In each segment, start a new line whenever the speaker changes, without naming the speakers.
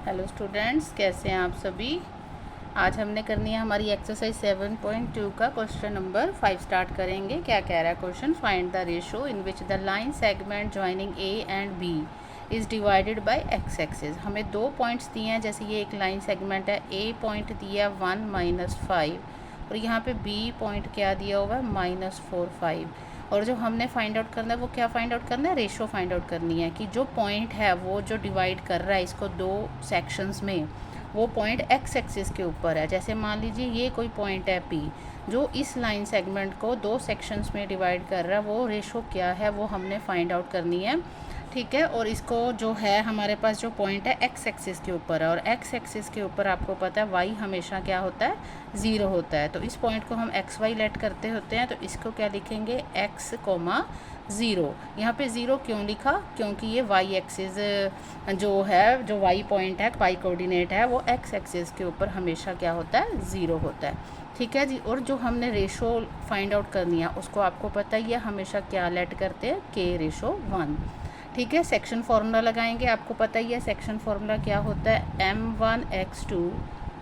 Hello students, कैसे हैं आप सभी। आज हमने करनी है हमारी एक्सरसाइज 7.2 का क्वेश्चन नंबर 5 स्टार्ट करेंगे। क्या कह रहा है question? Find the ratio in which the line segment joining A and B is divided by x axis. हमें 2 पॉइंट्स दिए हैं, जैसे ये एक लाइन सेगमेंट है, ए पॉइंट दिया 1 - 5 और यहाँ पे बी पॉइंट क्या दिया हुआ है -4 5। और जो हमने फाइंड आउट करना है वो क्या फाइंड आउट करना है? रेशो फाइंड आउट करनी है कि जो पॉइंट है वो जो डिवाइड कर रहा है इसको दो सेक्शंस में, वो पॉइंट एक्स एक्सिस के ऊपर है। जैसे मान लीजिए ये कोई पॉइंट है पी जो इस लाइन सेगमेंट को दो सेक्शंस में डिवाइड कर रहा है, वो रेशो क्या है वो हमने फाइंड आउट करनी है। ठीक है, और इसको जो है हमारे पास जो पॉइंट है एक्स एक्सिस के ऊपर है, और एक्स एक्सिस के ऊपर आपको पता है वाई हमेशा क्या होता है? ज़ीरो होता है। तो इस पॉइंट को हम एक्स वाई लेट करते होते हैं, तो इसको क्या लिखेंगे? X comma zero. यहाँ पे ज़ीरो क्यों लिखा? क्योंकि ये वाई एक्सिस जो है, जो वाई पॉइंट है, वाई कोऑर्डिनेट है, वो एक्स एक्सिस के ऊपर हमेशा क्या होता है? ज़ीरो होता है। ठीक है जी। और जो हमने रेशो फाइंड आउट करनी है उसको आपको पता ही है, हमेशा क्या लेट करते हैं? के रेशो 1। ठीक है, सेक्शन फार्मूला लगाएंगे। आपको पता ही है सेक्शन फार्मूला क्या होता है? m1x2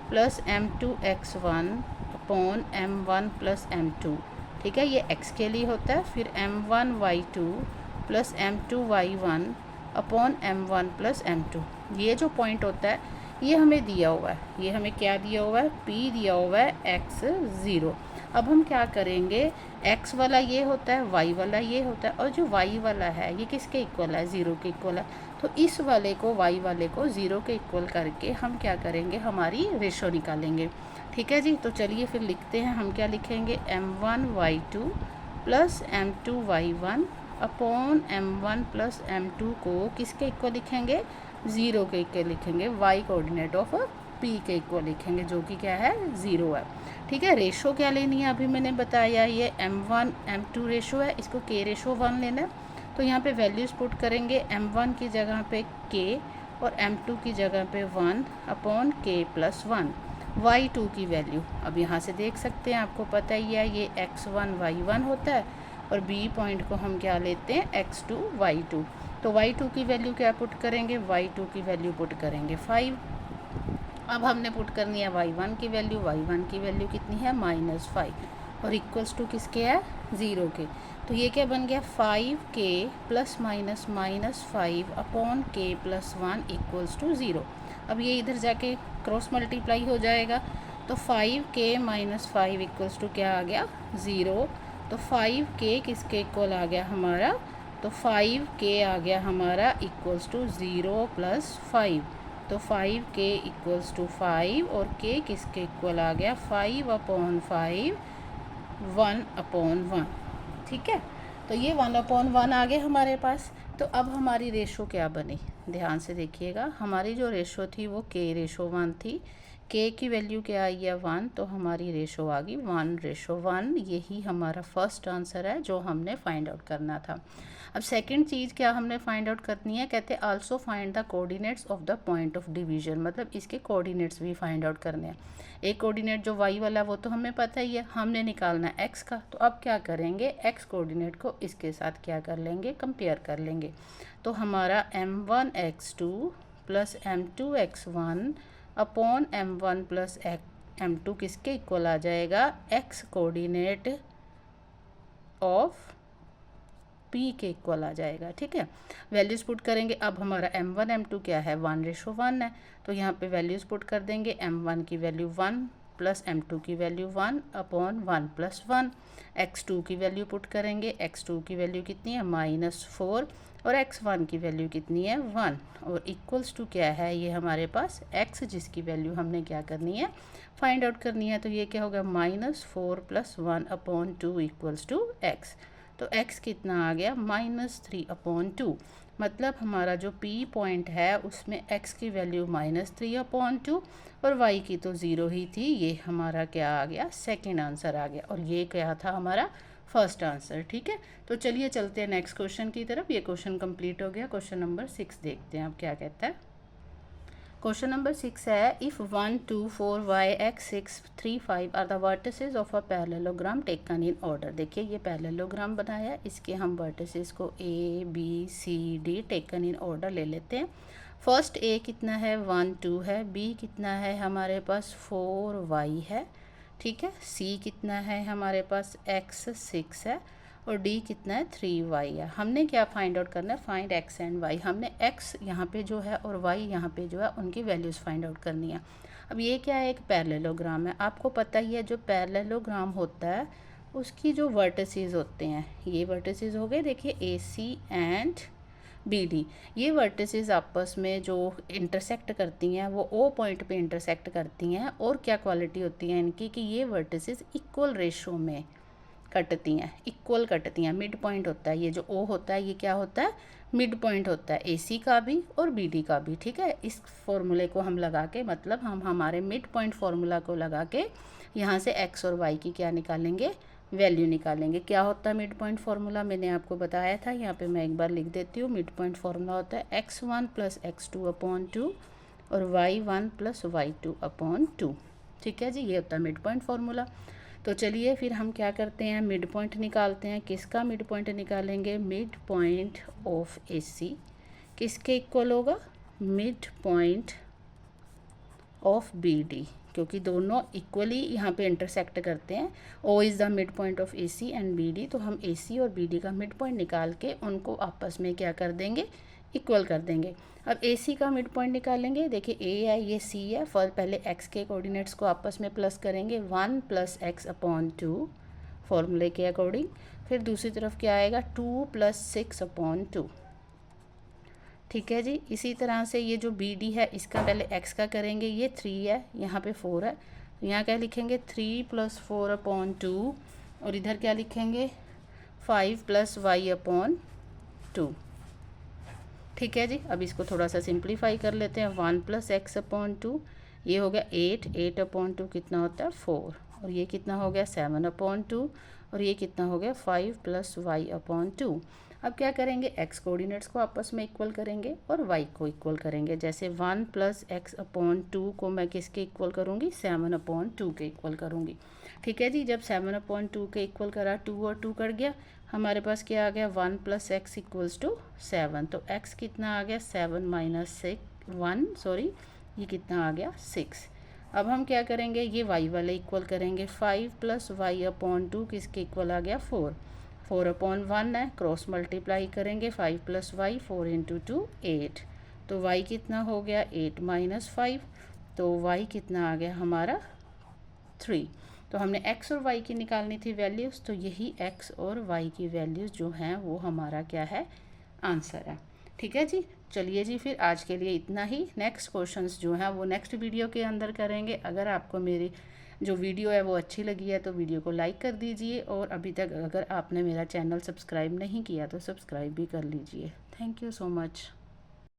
plus m2x1 upon m1 plus m2। ठीक है, ये x के लिए होता है। फिर m1y2 plus m2y1 upon m1 plus m2। ये जो पॉइंट होता है ये हमें दिया हुआ है, ये हमें क्या दिया हुआ है? p दिया हुआ है x0। अब हम क्या करेंगे? x वाला ये होता है, y वाला ये होता है, और जो y वाला है ये किसके इक्वल है? 0 के इक्वल है। तो इस वाले को, y वाले को 0 के इक्वल करके हम क्या करेंगे? हमारी रेशो निकालेंगे। ठीक है जी। तो चलिए फिर लिखते हैं। हम क्या लिखेंगे? m1y2 plus m2y1 upon m1 plus m2 को किसके इक्वल लिखेंगे? 0 के इक्वल लिखेंगे। y कोऑर्डिनेट ऑफ p के इक्वल लिखेंगे, जो कि क्या है? 0 है। ठीक है, रेशो क्या लेनी है? अभी मैंने बताया ये m1 m2 रेशो है, इसको k रेशो 1 लेना है। तो यहाँ पे वैल्यूज़ पुट करेंगे। m1 की जगह पे k और m2 की जगह पे 1 अपॉन k प्लस 1। y2 की वैल्यू अब यहाँ से देख सकते हैं, आपको पता ही है ये x1 y1 होता है, और b पॉइंट को हम क्या लेते हैं? x2 y2। तो y2 की वैल्यू क्या पुट करेंगे? y2 की वैल्यू पुट करेंगे 5। अब हमने पुट करनी है y1 की वैल्यू। y1 की वैल्यू कितनी है? -5, और इक्वल्स टू किसके है? 0 के। तो ये क्या बन गया? 5k plus minus -5 upon k प्लस 1 इक्वल्स टू 0। अब ये इधर जाके क्रॉस मल्टीप्लाई हो जाएगा, तो 5k - 5 इक्वल्स टू क्या आ गया? 0। तो 5k किसके इक्वल आ गया हमारा? तो 5k आ गया हमारा इक्वल्स टू 0 प्लस 5। तो 5k इक्वल्स टू 5, और k किसके इक्वल आ गया? 5 अपॉन 5 1 अपॉन 1। ठीक है, तो ये 1 अपॉन 1 आ गए हमारे पास। तो अब हमारी रेशो क्या बनी? ध्यान से देखिएगा। हमारी जो रेशो थी वो k रेशो 1 थी। k की वैल्यू क्या आई है? 1। तो हमारी रेशो आ गई 1:1। यही हमारा फर्स्ट आंसर है जो हमने फाइंड आउट करना था। अब सेकंड चीज़ क्या हमने फाइंड आउट करनी है? कहते हैं also find the coordinates of the point of division, मतलब इसके कोऑर्डिनेट्स भी फाइंड आउट करने हैं। एक कोऑर्डिनेट जो y वाला वो तो हमें पता ही है, हमने निकालना है x का। तो अब क्या करेंगे? x कोऑर्डिनेट को इसके साथ क्या कर लेंगे? कंपेयर कर लेंगे। तो हमारा m1x2 plus m2x1 upon m1 plus m2 किसके इक्वल आ जाएगा? x कोऑर्डिनेट ऑफ p के इक्वल आ जाएगा। ठीक है, वैल्यूज़ पुट करेंगे। अब हमारा m1 m2 क्या है? 1:1 है। तो यहाँ पे वैल्यूज़ पुट कर देंगे। m1 की वैल्यू 1 प्लस m2 की वैल्यू 1 अपॉन 1 प्लस 1। x2 की वैल्यू पुट करेंगे। x2 की वैल्यू कितनी है? -4, और x1 की वैल्यू कितनी है? 1, और इक्वल्स टू क्या है? ये हमारे पास x, जिसकी वैल्यू हमने क्या करनी है? फाइंड आउट करनी है। तो ये क्या होगा? -4 plus 1 upon 2 equals to x। तो x कितना आ गया? -3 अपॉन 2। मतलब हमारा जो p पॉइंट है उसमें x की वैल्यू -3 अपॉन 2, और y की तो 0 ही थी। ये हमारा क्या आ गया? सेकेंड आंसर आ गया, और ये क्या था? हमारा फर्स्ट आंसर। ठीक है, तो चलिए चलते हैं नेक्स्ट क्वेश्चन की तरफ। ये क्वेश्चन कंप्लीट हो गया। क्वेश्चन नंबर 6 देखते हैं अब क्या कहता है। क्वेश्चन नंबर 6 है, if 1 2 4 y x 6 3 5 are the vertices of a parallelogram taken in order. देखिए ये पैरेललोग्राम बनाया, इसके हम वर्टिसेस को a b c d taken in order ले लेते हैं। फर्स्ट ए कितना है 1 2 है, बी कितना है हमारे पास 4y है, ठीक है, सी कितना है हमारे पास x 6 है और डी कितना है 3y है। हमने क्या फाइंड आउट करना है, फाइंड x एंड y। हमने x यहाँ पे जो है और y यहाँ पे जो है उनकी वैल्यूज़ फाइंड आउट करनी है। अब ये क्या है, एक पैरेललोग्राम है। आपको पता ही है जो पैरेललोग्राम होता है उसकी जो वर्टिसेस होते हैं, ये वर्टिसेस हो गए देखिए AC एंड BD, ये वर्टिसेस आपस में जो इंटरसेक्ट करती हैं वो O पॉइंट पे इंटरसेक्ट करती हैं। और क्या क्वालिटी होती है इनकी कि ये वर्टिसेस इक्वल रेशो में कटती हैं, इक्वल कटती हैं। मिड पॉइंट होता है ये जो O होता है, ये क्या होता है, मिड पॉइंट होता है AC का भी और BD का भी, ठीक है। इस फॉर्मूले को हम लगा के, मतलब हम हमारे मिड पॉइंट फार्मूला को लगा के यहाँ से x और y की क्या निकालेंगे, वैल्यू निकालेंगे। क्या होता है मिड पॉइंट फार्मूला, मैंने आपको बताया था, यहाँ पे मैं एक बार लिख देती हूँ। मिड पॉइंट फार्मूला होता है x1 + x2/2 और y1 + y2/2, ठीक है जी, ये होता है मिड पॉइंट फार्मूला। तो चलिए फिर हम क्या करते हैं, मिड पॉइंट निकालते हैं। किसका मिड पॉइंट निकालेंगे, मिड पॉइंट ऑफ AC किसके इक्वल होगा, मिड पॉइंट ऑफ BD, क्योंकि दोनों इक्वली यहाँ पे इंटरसेक्ट करते हैं। O is the mid point of AC and BD, तो हम AC और BD का मिड पॉइंट निकाल के उनको आपस में क्या कर देंगे, इक्वल कर देंगे। अब AC का मिड पॉइंट निकालेंगे, देखिए A है, ये C है। पहले x के कोऑर्डिनेट्स को आपस में प्लस करेंगे, 1 + x/2 फॉर्मूले के अकॉर्डिंग। फिर दूसरी तरफ क्या आएगा, 2 + 6/2, ठीक है जी। इसी तरह से ये जो BD है इसका पहले x का करेंगे, ये 3 है, यहाँ पे 4 है, तो यहाँ क्या लिखेंगे 3 + 4/2 और इधर क्या लिखेंगे 5 + y/2, ठीक है जी। अब इसको थोड़ा सा सिंप्लीफाई कर लेते हैं, 1 + x/2, ये हो गया 8, 8/2 कितना होता है 4, और ये कितना हो गया 7/2, और ये कितना हो गया 5 + y/2। अब क्या करेंगे, x कोऑर्डिनेट्स को आपस में इक्वल करेंगे और y को इक्वल करेंगे। जैसे 1 + x/2 को मैं किसके इक्वल करूँगी, 7/2 के इक्वल करूँगी, ठीक है जी। जब 7/2 के इक्वल करा, 2 और 2 कट गया, हमारे पास क्या आ गया 1 + x = 7, तो x कितना आ गया 7 - 1, सॉरी ये कितना आ गया 6। अब हम क्या करेंगे, ये y वाले इक्वल करेंगे, 5 + y/2 किसके इक्वल आ गया 4, 4/1 है, क्रॉस मल्टीप्लाई करेंगे, 5 + y, 4 × 2 8, तो y कितना हो गया 8 - 5, तो y कितना आ गया हमारा 3। तो हमने x और y की निकालनी थी वैल्यूज़, तो यही x और y की वैल्यूज़ जो हैं वो हमारा क्या है, आंसर है, ठीक है जी। चलिए जी, फिर आज के लिए इतना ही। नेक्स्ट क्वेश्चंस जो हैं वो नेक्स्ट वीडियो के अंदर करेंगे। अगर आपको मेरी जो वीडियो है वो अच्छी लगी है तो वीडियो को लाइक कर दीजिए, और अभी तक अगर आपने मेरा चैनल सब्सक्राइब नहीं किया तो सब्सक्राइब भी कर लीजिए। Thank you so much.